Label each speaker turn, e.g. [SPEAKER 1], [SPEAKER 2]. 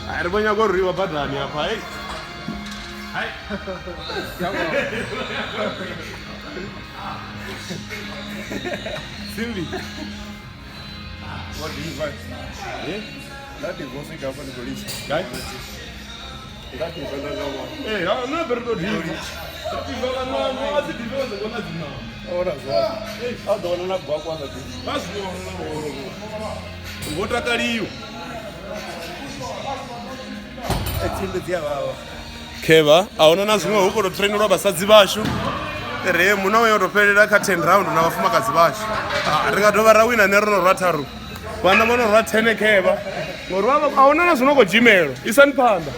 [SPEAKER 1] Ari bonya gorriwa badani hapa hai. Hai. Simbi.
[SPEAKER 2] What do you want?
[SPEAKER 1] Eh?
[SPEAKER 2] That is what I want to police.
[SPEAKER 1] Guy?
[SPEAKER 2] That is another one.
[SPEAKER 1] Eh, no berdo divo. Divola no, asi divola zona zina.
[SPEAKER 2] Ora zwa. Adona na bwa kwanza tu.
[SPEAKER 1] Basi no. Ngotakaliyo.
[SPEAKER 2] Etsimbe dia baba.
[SPEAKER 1] Keva, aona na zvimwe huko to trainera basadzi vashu. Re muna uyo toperera ka 10 round na vafumakazi vashu. Rikatova rawina nerono rwataru. Vana vono rwa 10 keva. Ngori vava aona na zvinoko jimelo. Isani panda.